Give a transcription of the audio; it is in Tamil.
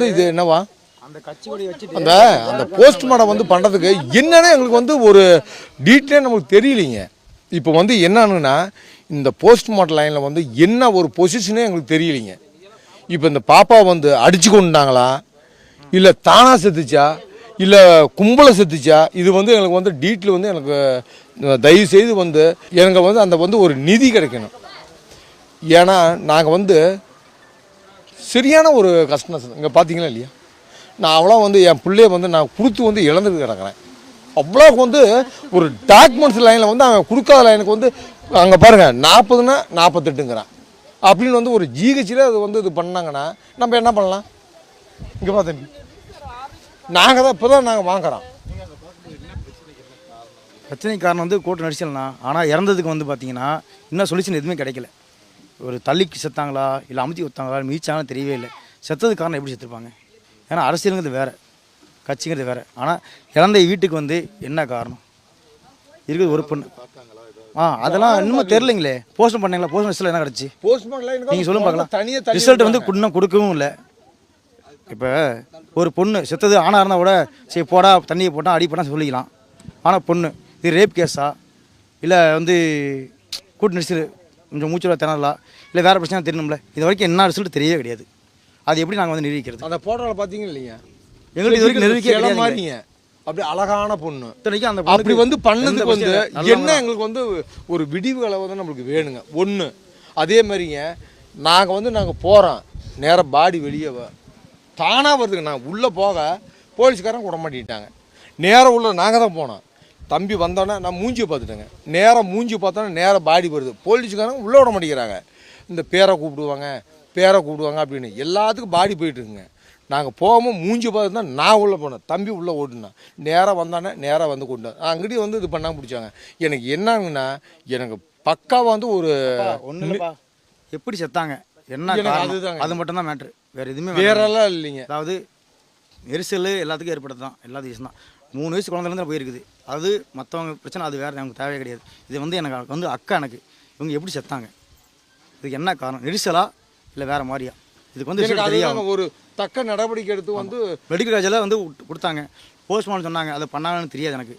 இது என்னவா அந்த கட்சியோட வச்சுட்டு அந்த போஸ்ட்மார்ட்டம் வந்து பண்ணுறதுக்கு என்னன்னு எங்களுக்கு வந்து ஒரு டீட்டெயிலே நமக்கு தெரியலைங்க. இப்போ வந்து என்னன்னா இந்த போஸ்ட்மார்ட்டம் லைனில் வந்து என்ன ஒரு பொசிஷனே எங்களுக்கு தெரியலைங்க. இப்போ இந்த பாப்பா வந்து அடிச்சு கொண்டாங்களா இல்லை தானா செத்துச்சா இல்லை கும்பலை செத்துச்சா, இது வந்து எங்களுக்கு வந்து டீட்டெயில் வந்து எனக்கு தயவு செய்து வந்து எனக்கு வந்து அந்த வந்து ஒரு நிதி கிடைக்கணும். ஏன்னா நாங்கள் வந்து சரியான ஒரு கஷ்டம் இங்கே பார்த்தீங்களா இல்லையா, நான் அவ்வளோ வந்து என் பிள்ளைய வந்து நான் கொடுத்து வந்து இழந்துட்டு கிடக்கிறேன். அவ்வளோக்கு வந்து ஒரு டாக்குமெண்ட்ஸ் லைனில் வந்து அவன் கொடுக்காத லைனுக்கு வந்து அங்கே பாருங்கள் 40ன்னா 48ங்கிறான் அப்படின்னு வந்து ஒரு ஜிஹெச்சில் அது வந்து இது பண்ணாங்கன்னா நம்ம என்ன பண்ணலாம்? இங்கே பார்த்தேன் நாங்கள் தான் இப்போ தான் நாங்கள் வாங்குகிறோம். பிரச்சனைக்கு காரணம் வந்து கோர்ட்டு நடிச்சல்னா, ஆனால் இறந்ததுக்கு வந்து பார்த்தீங்கன்னா இன்னும் சொல்யூஷன் எதுவுமே கிடைக்கல. ஒரு தள்ளிக்கு செத்தாங்களா இல்லை அமுத்தி ஒத்தாங்களா மீச்சாங்கன்னு தெரியவே இல்லை. செத்ததுக்கு காரணம் எப்படி செத்துருப்பாங்க? ஏன்னா அரசியலுங்கிறது வேறு, கட்சிங்கிறது வேறு. ஆனால் இறந்த வீட்டுக்கு வந்து என்ன காரணம் இருக்குது? ஒரு பொண்ணு அதெல்லாம் இன்னும் தெரிலைங்களே. போஸ்ட் பண்ணீங்களா? போஸ்ட் ரிசல்ட் என்ன கிடச்சி? நீங்கள் சொல்லுங்க பார்க்கலாம். ரிசல்ட் வந்து இன்னும் கொடுக்கவும் இல்லை. இப்போ ஒரு பொண்ணு செத்தது ஆணாக இருந்தால் கூட சரி போடா தண்ணியை போட்டால் அடி போட்டால் சொல்லிக்கலாம். ஆனால் பொண்ணு இது ரேப் கேஸா இல்லை வந்து கூட்டு நெரிசல் கொஞ்சம் மூச்சுல திணறலா இல்லை வேறு பிரச்சனை தெரியணும்ல. இது வரைக்கும் என்ன ரிசல்ட் தெரியவே கிடையாது. அது எப்படி நாங்கள் வந்து நிரூபிக்கிறது? அந்த போட்டோவில் பார்த்தீங்க இல்லைங்க, எங்களுக்கு இது வரைக்கும் நிரூபிக்க மாதிரிங்க அப்படி அழகான பொண்ணு இத்தனைக்கும் அந்த அப்படி வந்து பண்ணதுக்கு வந்து என்ன எங்களுக்கு வந்து ஒரு விடிவுகளை வந்து நம்மளுக்கு வேணுங்க ஒன்று. அதே மாதிரிங்க நாங்கள் போகிறோம் நேராக பாடி வெளியே தானாக வருதுங்க. நான் உள்ளே போக போலீஸ்காரன் விட மாட்டேங்கிட்டாங்க. நேராக உள்ள நாங்கள் தான் போனோம். தம்பி வந்தோன்னே நான் மூஞ்சியை பார்த்துட்டேங்க. நேராக மூஞ்சி பார்த்தோன்னே நேராக பாடி வருது. போலீஸ்காரங்க உள்ளே விட மாட்டேங்கிறாங்க. இந்த பேரை கூப்பிடுவாங்க அப்படின்னு எல்லாத்துக்கும் பாடி போயிட்டுருக்குங்க. நாங்கள் போகாமல் மூஞ்சி பார்த்து தான் நான் உள்ளே போனேன். தம்பி உள்ளே ஓட்டுனேன். நேராக வந்தானே நேராக வந்து கொண்டு அங்கிட்டே வந்து இது பண்ணாமல் பிடிச்சாங்க. எனக்கு என்னங்கன்னா எனக்கு பக்காவாக வந்து ஒரு ஒன்று எப்படி செத்தாங்க என்ன அதுதாங்க, அது மட்டும் தான் மேட்ரு. வேறு எதுவுமே வேறெல்லாம் இல்லைங்க. அதாவது நெரிசல் எல்லாத்துக்கும் ஏற்படுது தான், எல்லா விஷயம் தான். 3 வயசு குழந்தைலேருந்து போயிருக்குது. அது மற்றவங்க பிரச்சனை, அது வேறு நமக்கு தேவையே கிடையாது. இது வந்து எனக்கு வந்து அக்கா எனக்கு இவங்க எப்படி செத்தாங்க, இதுக்கு என்ன காரணம்? நெரிசலா இல்லை வேறு மாதிரியா? இதுக்கு வந்து ஒரு தக்க நடவடிக்கை எடுத்து வந்து மெடிக்கல் காலேஜில் வந்து கொடுத்தாங்க. போஸ்ட்மார்ட்டம் சொன்னாங்க, அதை பண்ணாங்கன்னு தெரியாது எனக்கு.